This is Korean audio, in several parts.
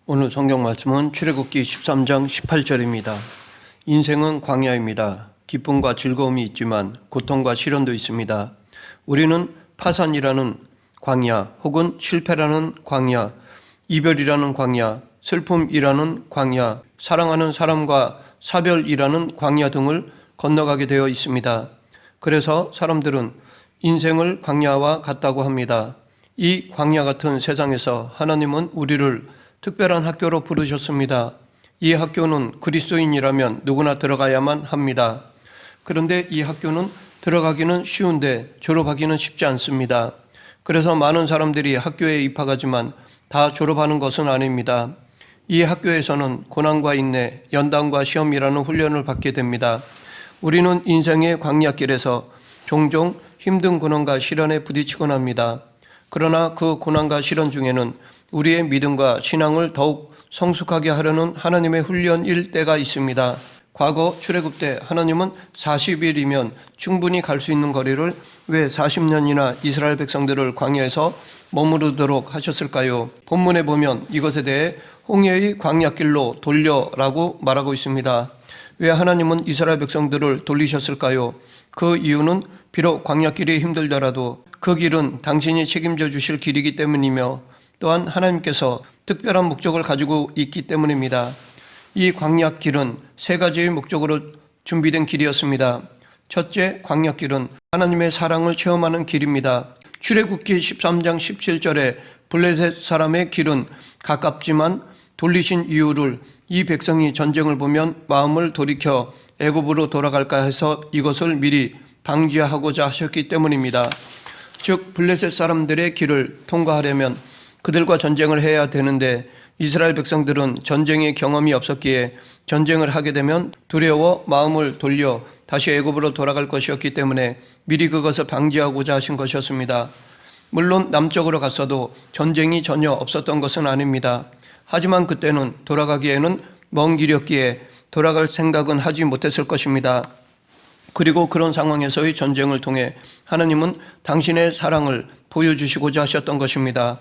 오늘 성경 말씀은 출애굽기 13장 18절입니다. 인생은 광야입니다. 기쁨과 즐거움이 있지만 고통과 시련도 있습니다. 우리는 파산이라는 광야, 혹은 실패라는 광야, 이별이라는 광야, 슬픔이라는 광야, 사랑하는 사람과 사별이라는 광야 등을 건너가게 되어 있습니다. 그래서 사람들은 인생을 광야와 같다고 합니다. 이 광야 같은 세상에서 하나님은 우리를 특별한 학교로 부르셨습니다. 이 학교는 그리스도인이라면 누구나 들어가야만 합니다. 그런데 이 학교는 들어가기는 쉬운데 졸업하기는 쉽지 않습니다. 그래서 많은 사람들이 학교에 입학하지만 다 졸업하는 것은 아닙니다. 이 학교에서는 고난과 인내, 연단과 시험이라는 훈련을 받게 됩니다. 우리는 인생의 광야길에서 종종 힘든 고난과 시련에 부딪히곤 합니다. 그러나 그 고난과 시련 중에는 우리의 믿음과 신앙을 더욱 성숙하게 하려는 하나님의 훈련일 때가 있습니다. 과거 출애굽 때 하나님은 40일이면 충분히 갈 수 있는 거리를 왜 40년이나 이스라엘 백성들을 광야에서 머무르도록 하셨을까요? 본문에 보면 이것에 대해 홍해의 광야길로 돌려라고 말하고 있습니다. 왜 하나님은 이스라엘 백성들을 돌리셨을까요? 그 이유는 비록 광야길이 힘들더라도 그 길은 당신이 책임져 주실 길이기 때문이며 또한 하나님께서 특별한 목적을 가지고 있기 때문입니다. 이 광야길은 세 가지의 목적으로 준비된 길이었습니다. 첫째, 광야길은 하나님의 사랑을 체험하는 길입니다. 출애굽기 13장 17절에 블레셋 사람의 길은 가깝지만 돌리신 이유를 이 백성이 전쟁을 보면 마음을 돌이켜 애굽으로 돌아갈까 해서 이것을 미리 방지하고자 하셨기 때문입니다. 즉 블레셋 사람들의 길을 통과하려면 그들과 전쟁을 해야 되는데 이스라엘 백성들은 전쟁의 경험이 없었기에 전쟁을 하게 되면 두려워 마음을 돌려 다시 애굽으로 돌아갈 것이었기 때문에 미리 그것을 방지하고자 하신 것이었습니다. 물론 남쪽으로 갔어도 전쟁이 전혀 없었던 것은 아닙니다. 하지만 그때는 돌아가기에는 먼 길이었기에 돌아갈 생각은 하지 못했을 것입니다. 그리고 그런 상황에서의 전쟁을 통해 하나님은 당신의 사랑을 보여주시고자 하셨던 것입니다.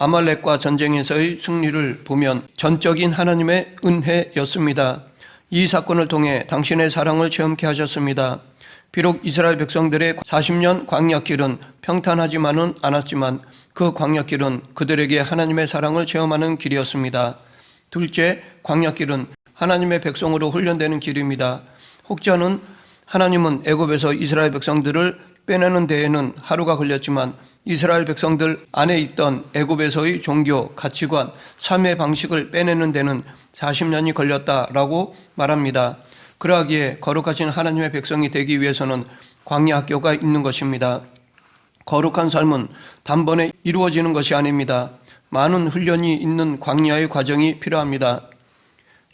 아말렉과 전쟁에서의 승리를 보면 전적인 하나님의 은혜였습니다. 이 사건을 통해 당신의 사랑을 체험케 하셨습니다. 비록 이스라엘 백성들의 40년 광야길은 평탄하지만은 않았지만 그 광야길은 그들에게 하나님의 사랑을 체험하는 길이었습니다. 둘째, 광야길은 하나님의 백성으로 훈련되는 길입니다. 혹자는 하나님은 애굽에서 이스라엘 백성들을 빼내는 데에는 하루가 걸렸지만 이스라엘 백성들 안에 있던 애굽에서의 종교, 가치관, 삶의 방식을 빼내는 데는 40년이 걸렸다라고 말합니다. 그러하기에 거룩하신 하나님의 백성이 되기 위해서는 광야 학교가 있는 것입니다. 거룩한 삶은 단번에 이루어지는 것이 아닙니다. 많은 훈련이 있는 광야의 과정이 필요합니다.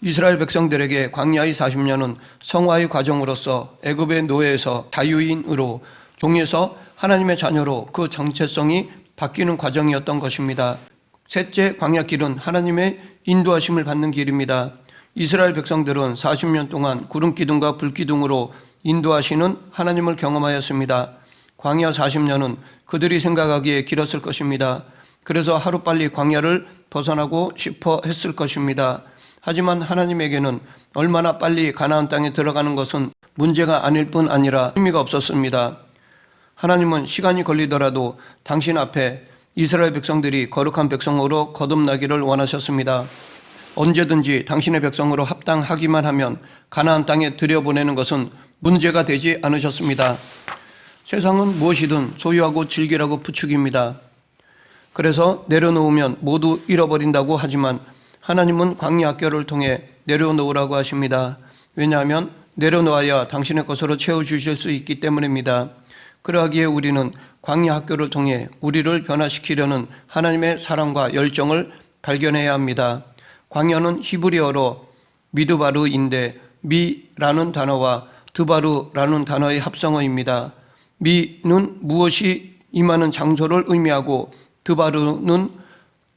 이스라엘 백성들에게 광야의 40년은 성화의 과정으로서 애굽의 노예에서 자유인으로 종에서 하나님의 자녀로 그 정체성이 바뀌는 과정이었던 것입니다. 셋째, 광야길은 하나님의 인도하심을 받는 길입니다. 이스라엘 백성들은 40년 동안 구름기둥과 불기둥으로 인도하시는 하나님을 경험하였습니다. 광야 40년은 그들이 생각하기에 길었을 것입니다. 그래서 하루빨리 광야를 벗어나고 싶어 했을 것입니다. 하지만 하나님에게는 얼마나 빨리 가나안 땅에 들어가는 것은 문제가 아닐 뿐 아니라 의미가 없었습니다. 하나님은 시간이 걸리더라도 당신 앞에 이스라엘 백성들이 거룩한 백성으로 거듭나기를 원하셨습니다. 언제든지 당신의 백성으로 합당하기만 하면 가나안 땅에 들여보내는 것은 문제가 되지 않으셨습니다. 세상은 무엇이든 소유하고 즐기라고 부추깁니다. 그래서 내려놓으면 모두 잃어버린다고 하지만 하나님은 광야 학교를 통해 내려놓으라고 하십니다. 왜냐하면 내려놓아야 당신의 것으로 채워주실 수 있기 때문입니다. 그러하기에 우리는 광야 학교를 통해 우리를 변화시키려는 하나님의 사랑과 열정을 발견해야 합니다. 광야는 히브리어로 미드바르인데 미라는 단어와 드바르라는 단어의 합성어입니다. 미는 무엇이 임하는 장소를 의미하고 드바르는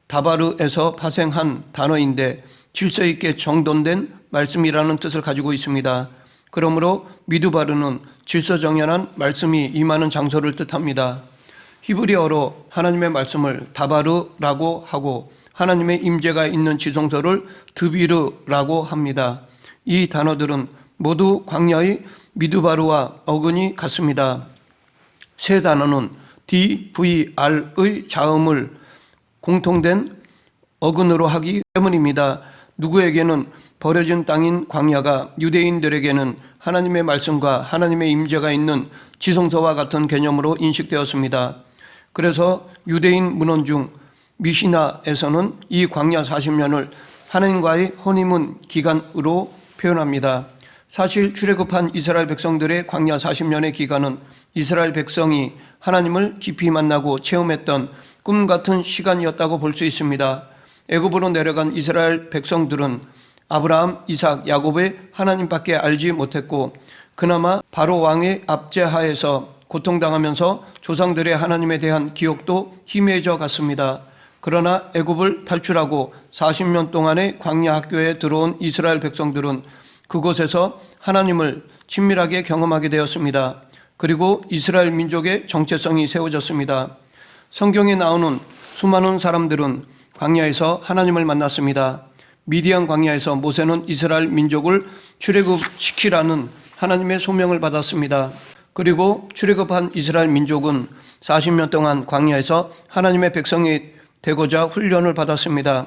다바르에서 파생한 단어인데 질서 있게 정돈된 말씀이라는 뜻을 가지고 있습니다. 그러므로 미드바르는 질서정연한 말씀이 임하는 장소를 뜻합니다. 히브리어로 하나님의 말씀을 다바르라고 하고 하나님의 임재가 있는 지성소를 드비르라고 합니다. 이 단어들은 모두 광야의 미드바르와 어근이 같습니다. 세 단어는 DVR의 자음을 공통된 어근으로 하기 때문입니다. 누구에게는 버려진 땅인 광야가 유대인들에게는 하나님의 말씀과 하나님의 임재가 있는 지성소와 같은 개념으로 인식되었습니다. 그래서 유대인 문헌 중 미시나에서는 이 광야 40년을 하나님과의 허니문 기간으로 표현합니다. 사실 출애굽한 이스라엘 백성들의 광야 40년의 기간은 이스라엘 백성이 하나님을 깊이 만나고 체험했던 꿈 같은 시간이었다고 볼 수 있습니다. 애굽으로 내려간 이스라엘 백성들은 아브라함, 이삭, 야곱의 하나님밖에 알지 못했고 그나마 바로 왕의 압제하에서 고통당하면서 조상들의 하나님에 대한 기억도 희미해져 갔습니다. 그러나 애굽을 탈출하고 40년 동안의 광야 학교에 들어온 이스라엘 백성들은 그곳에서 하나님을 친밀하게 경험하게 되었습니다. 그리고 이스라엘 민족의 정체성이 세워졌습니다. 성경에 나오는 수많은 사람들은 광야에서 하나님을 만났습니다. 미디안 광야에서 모세는 이스라엘 민족을 출애굽시키라는 하나님의 소명을 받았습니다. 그리고 출애굽한 이스라엘 민족은 40년 동안 광야에서 하나님의 백성이 되고자 훈련을 받았습니다.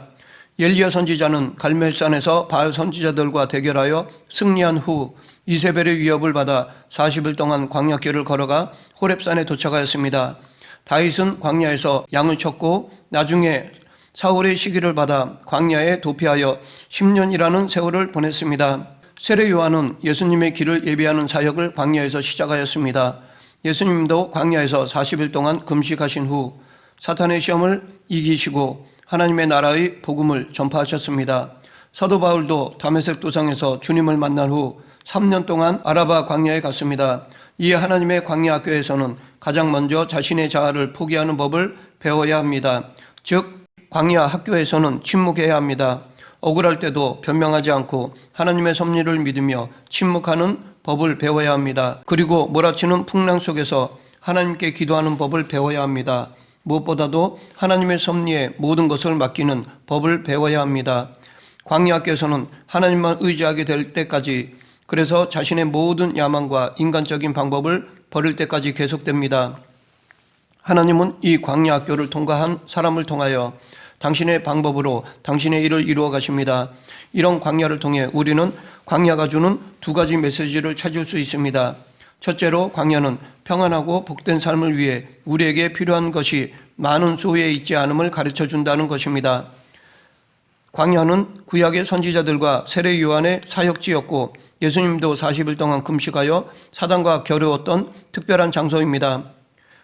엘리야 선지자는 갈멜산에서 바알 선지자들과 대결하여 승리한 후 이세벨의 위협을 받아 40일 동안 광야길을 걸어가 호렙산에 도착하였습니다. 다윗은 광야에서 양을 쳤고 나중에 사울의 시기를 받아 광야에 도피하여 10년이라는 세월을 보냈습니다. 세례 요한은 예수님의 길을 예비하는 사역을 광야에서 시작하였습니다. 예수님도 광야에서 40일 동안 금식하신 후 사탄의 시험을 이기시고 하나님의 나라의 복음을 전파하셨습니다. 사도 바울도 다메섹 도상에서 주님을 만난 후 3년 동안 아라바 광야에 갔습니다. 이 하나님의 광야 학교에서는 가장 먼저 자신의 자아를 포기하는 법을 배워야 합니다. 즉 광야 학교에서는 침묵해야 합니다. 억울할 때도 변명하지 않고 하나님의 섭리를 믿으며 침묵하는 법을 배워야 합니다. 그리고 몰아치는 풍랑 속에서 하나님께 기도하는 법을 배워야 합니다. 무엇보다도 하나님의 섭리에 모든 것을 맡기는 법을 배워야 합니다. 광야 학교에서는 하나님만 의지하게 될 때까지, 그래서 자신의 모든 야망과 인간적인 방법을 버릴 때까지 계속됩니다. 하나님은 이 광야 학교를 통과한 사람을 통하여 당신의 방법으로 당신의 일을 이루어 가십니다. 이런 광야를 통해 우리는 광야가 주는 두 가지 메시지를 찾을 수 있습니다. 첫째로 광야는 평안하고 복된 삶을 위해 우리에게 필요한 것이 많은 수에 있지 않음을 가르쳐 준다는 것입니다. 광야는 구약의 선지자들과 세례 요한의 사역지였고 예수님도 40일 동안 금식하여 사단과 겨루었던 특별한 장소입니다.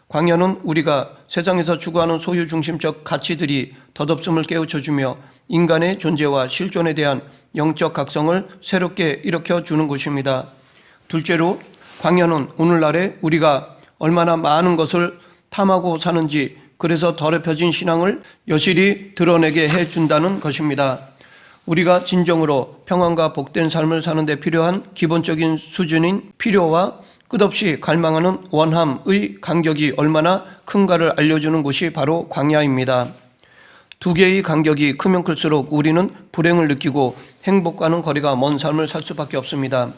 광야는 우리가 세상에서 추구하는 소유중심적 가치들이 덧없음을 깨우쳐주며 인간의 존재와 실존에 대한 영적 각성을 새롭게 일으켜주는 곳입니다. 둘째로 광야는 오늘날에 우리가 얼마나 많은 것을 탐하고 사는지, 그래서 더럽혀진 신앙을 여실히 드러내게 해준다는 것입니다. 우리가 진정으로 평안과 복된 삶을 사는 데 필요한 기본적인 수준인 필요와 끝없이 갈망하는 원함의 간격이 얼마나 큰가를 알려주는 곳이 바로 광야입니다. 두 개의 간격이 크면 클수록 우리는 불행을 느끼고 행복과는 거리가 먼 삶을 살 수밖에 없습니다.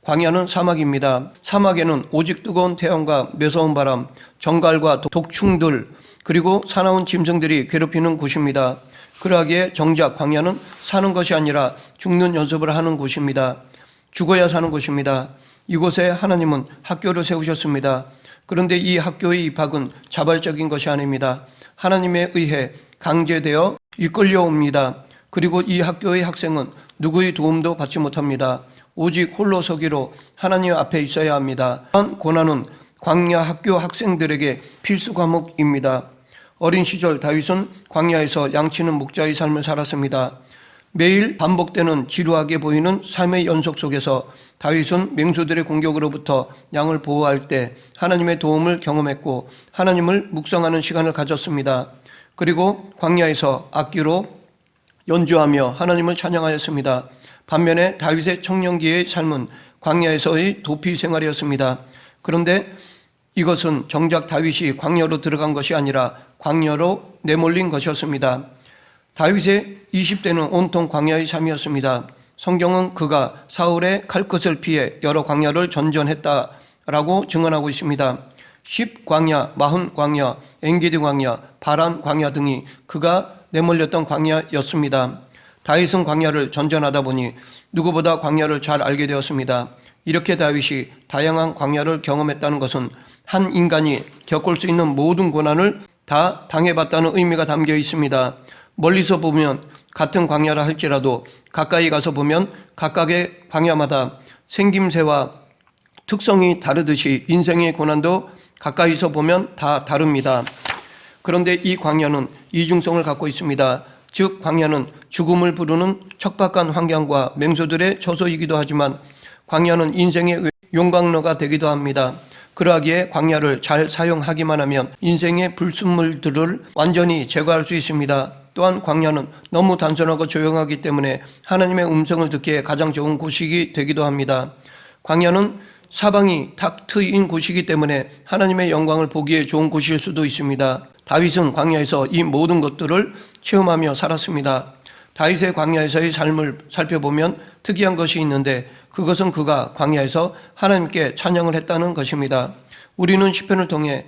광야는 사막입니다. 사막에는 오직 뜨거운 태양과 매서운 바람, 정갈과 독충들, 그리고 사나운 짐승들이 괴롭히는 곳입니다. 그러하기에 정작 광야는 사는 것이 아니라 죽는 연습을 하는 곳입니다. 죽어야 사는 곳입니다. 이곳에 하나님은 학교를 세우셨습니다. 그런데 이 학교의 입학은 자발적인 것이 아닙니다. 하나님에 의해 강제되어 이끌려옵니다. 그리고 이 학교의 학생은 누구의 도움도 받지 못합니다. 오직 홀로 서기로 하나님 앞에 있어야 합니다. 이러한 고난은 광야 학교 학생들에게 필수 과목입니다. 어린 시절 다윗은 광야에서 양치는 목자의 삶을 살았습니다. 매일 반복되는 지루하게 보이는 삶의 연속 속에서 다윗은 맹수들의 공격으로부터 양을 보호할 때 하나님의 도움을 경험했고 하나님을 묵상하는 시간을 가졌습니다. 그리고 광야에서 악기로 연주하며 하나님을 찬양하였습니다. 반면에 다윗의 청년기의 삶은 광야에서의 도피 생활이었습니다. 그런데 이것은 정작 다윗이 광야로 들어간 것이 아니라 광야로 내몰린 것이었습니다. 다윗의 20대는 온통 광야의 삶이었습니다. 성경은 그가 사울의 칼끝을 피해 여러 광야를 전전했다라고 증언하고 있습니다. 10광야, 40광야, 엔게디 광야, 바란 광야 등이 그가 내몰렸던 광야였습니다. 다윗은 광야를 전전하다 보니 누구보다 광야를 잘 알게 되었습니다. 이렇게 다윗이 다양한 광야를 경험했다는 것은 한 인간이 겪을 수 있는 모든 고난을 다 당해봤다는 의미가 담겨 있습니다. 멀리서 보면 같은 광야라 할지라도 가까이 가서 보면 각각의 광야마다 생김새와 특성이 다르듯이 인생의 고난도 가까이서 보면 다 다릅니다. 그런데 이 광야는 이중성을 갖고 있습니다. 즉 광야는 죽음을 부르는 척박한 환경과 맹수들의 처소이기도 하지만 광야는 인생의 용광로가 되기도 합니다. 그러하기에 광야를 잘 사용하기만 하면 인생의 불순물들을 완전히 제거할 수 있습니다. 또한 광야는 너무 단순하고 조용하기 때문에 하나님의 음성을 듣기에 가장 좋은 곳이기 되기도 합니다. 광야는 사방이 탁 트인 곳이기 때문에 하나님의 영광을 보기에 좋은 곳일 수도 있습니다. 다윗은 광야에서 이 모든 것들을 체험하며 살았습니다. 다윗의 광야에서의 삶을 살펴보면 특이한 것이 있는데 그것은 그가 광야에서 하나님께 찬양을 했다는 것입니다. 우리는 시편을 통해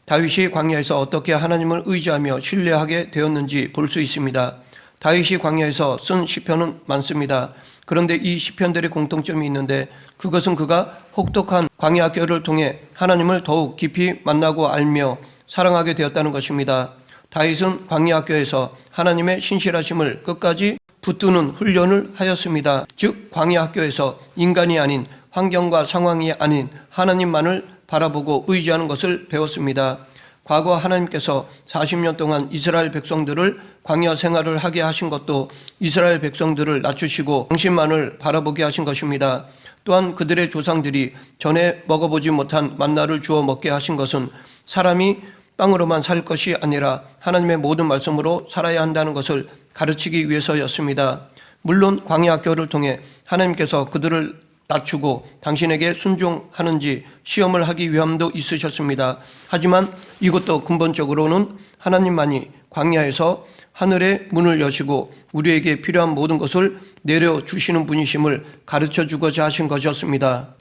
다윗이 광야에서 어떻게 하나님을 의지하며 신뢰하게 되었는지 볼 수 있습니다. 다윗이 광야에서 쓴 시편은 많습니다. 그런데 이 시편들의 공통점이 있는데 그것은 그가 혹독한 광야 학교를 통해 하나님을 더욱 깊이 만나고 알며 사랑하게 되었다는 것입니다. 다윗은 광야 학교에서 하나님의 신실하심을 끝까지 붙드는 훈련을 하였습니다. 즉 광야 학교에서 인간이 아닌 환경과 상황이 아닌 하나님만을 바라보고 의지하는 것을 배웠습니다. 과거 하나님께서 40년 동안 이스라엘 백성들을 광야 생활을 하게 하신 것도 이스라엘 백성들을 낮추시고 당신만을 바라보게 하신 것입니다. 또한 그들의 조상들이 전에 먹어보지 못한 만나를 주어 먹게 하신 것은 사람이 빵으로만 살 것이 아니라 하나님의 모든 말씀으로 살아야 한다는 것을 가르치기 위해서였습니다. 물론 광야 학교를 통해 하나님께서 그들을 낮추고 당신에게 순종하는지 시험을 하기 위함도 있으셨습니다. 하지만 이것도 근본적으로는 하나님만이 광야에서 하늘의 문을 여시고 우리에게 필요한 모든 것을 내려주시는 분이심을 가르쳐 주고자 하신 것이었습니다.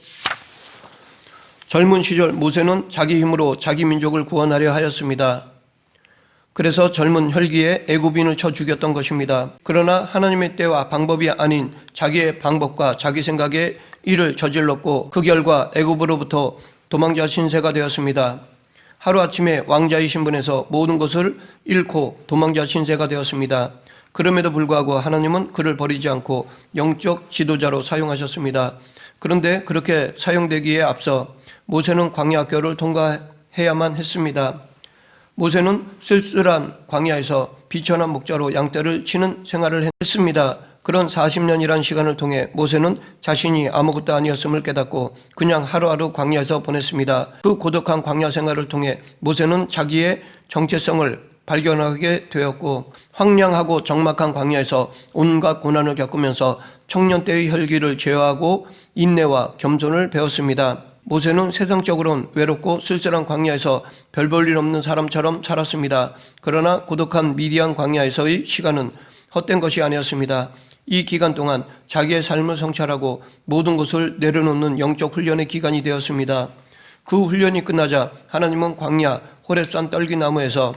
젊은 시절 모세는 자기 힘으로 자기 민족을 구원하려 하였습니다. 그래서 젊은 혈기에 애굽인을 쳐 죽였던 것입니다. 그러나 하나님의 때와 방법이 아닌 자기의 방법과 자기 생각에 일을 저질렀고 그 결과 애굽으로부터 도망자 신세가 되었습니다. 하루아침에 왕자의 신분에서 모든 것을 잃고 도망자 신세가 되었습니다. 그럼에도 불구하고 하나님은 그를 버리지 않고 영적 지도자로 사용하셨습니다. 그런데 그렇게 사용되기에 앞서 모세는 광야 학교를 통과해야만 했습니다. 모세는 쓸쓸한 광야에서 비천한 목자로 양떼를 치는 생활을 했습니다. 그런 40년이란 시간을 통해 모세는 자신이 아무것도 아니었음을 깨닫고 그냥 하루하루 광야에서 보냈습니다. 그 고독한 광야 생활을 통해 모세는 자기의 정체성을 발견하게 되었고 황량하고 적막한 광야에서 온갖 고난을 겪으면서 청년 때의 혈기를 제어하고 인내와 겸손을 배웠습니다. 모세는 세상적으로는 외롭고 쓸쓸한 광야에서 별 볼 일 없는 사람처럼 살았습니다. 그러나 고독한 미디안 광야에서의 시간은 헛된 것이 아니었습니다. 이 기간 동안 자기의 삶을 성찰하고 모든 것을 내려놓는 영적 훈련의 기간이 되었습니다. 그 훈련이 끝나자 하나님은 광야 호렙산 떨기나무에서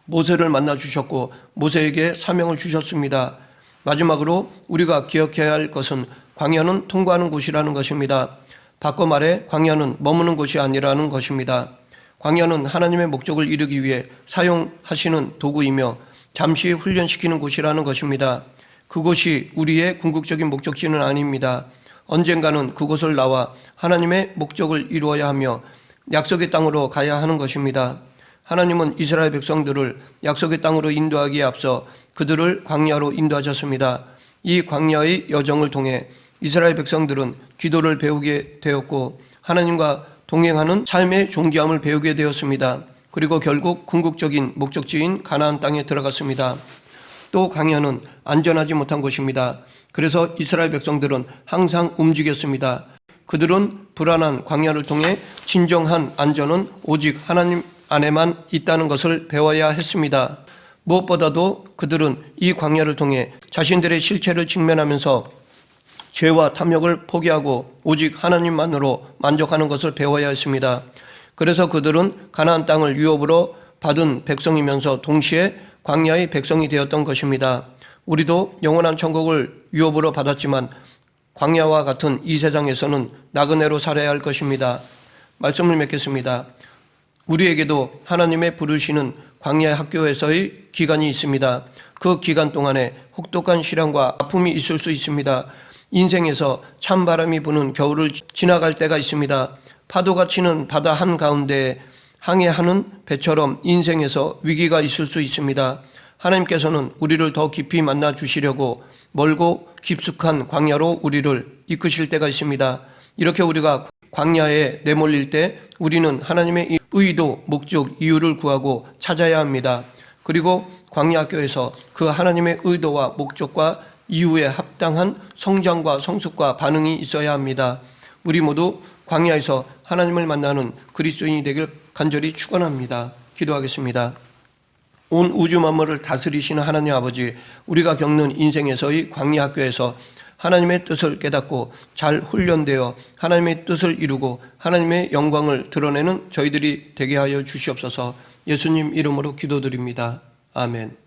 모세를 만나 주셨고 모세에게 사명을 주셨습니다. 마지막으로 우리가 기억해야 할 것은 광야는 통과하는 곳이라는 것입니다. 바꿔 말해 광야는 머무는 곳이 아니라는 것입니다. 광야는 하나님의 목적을 이루기 위해 사용하시는 도구이며 잠시 훈련시키는 곳이라는 것입니다. 그곳이 우리의 궁극적인 목적지는 아닙니다. 언젠가는 그곳을 나와 하나님의 목적을 이루어야 하며 약속의 땅으로 가야 하는 것입니다. 하나님은 이스라엘 백성들을 약속의 땅으로 인도하기에 앞서 그들을 광야로 인도하셨습니다. 이 광야의 여정을 통해 이스라엘 백성들은 기도를 배우게 되었고 하나님과 동행하는 삶의 존귀함을 배우게 되었습니다. 그리고 결국 궁극적인 목적지인 가나안 땅에 들어갔습니다. 또 광야는 안전하지 못한 곳입니다. 그래서 이스라엘 백성들은 항상 움직였습니다. 그들은 불안한 광야를 통해 진정한 안전은 오직 하나님 안에만 있다는 것을 배워야 했습니다. 무엇보다도 그들은 이 광야를 통해 자신들의 실체를 직면하면서 죄와 탐욕을 포기하고 오직 하나님만으로 만족하는 것을 배워야 했습니다. 그래서 그들은 가나안 땅을 유업으로 받은 백성이면서 동시에 광야의 백성이 되었던 것입니다. 우리도 영원한 천국을 유업으로 받았지만 광야와 같은 이 세상에서는 나그네로 살아야 할 것입니다. 말씀을 맺겠습니다. 우리에게도 하나님의 부르시는 광야의 학교에서의 기간이 있습니다. 그 기간 동안에 혹독한 시련과 아픔이 있을 수 있습니다. 인생에서 찬바람이 부는 겨울을 지나갈 때가 있습니다. 파도가 치는 바다 한가운데 항해하는 배처럼 인생에서 위기가 있을 수 있습니다. 하나님께서는 우리를 더 깊이 만나 주시려고 멀고 깊숙한 광야로 우리를 이끄실 때가 있습니다. 이렇게 우리가 광야에 내몰릴 때 우리는 하나님의 의도, 목적, 이유를 구하고 찾아야 합니다. 그리고 광야학교에서 그 하나님의 의도와 목적과 이유에 합당한 성장과 성숙과 반응이 있어야 합니다. 우리 모두 광야에서 하나님을 만나는 그리스도인이 되길 간절히 축원합니다. 기도하겠습니다. 온 우주 만물을 다스리시는 하나님 아버지, 우리가 겪는 인생에서의 광야 학교에서 하나님의 뜻을 깨닫고 잘 훈련되어 하나님의 뜻을 이루고 하나님의 영광을 드러내는 저희들이 되게 하여 주시옵소서. 예수님 이름으로 기도드립니다. 아멘.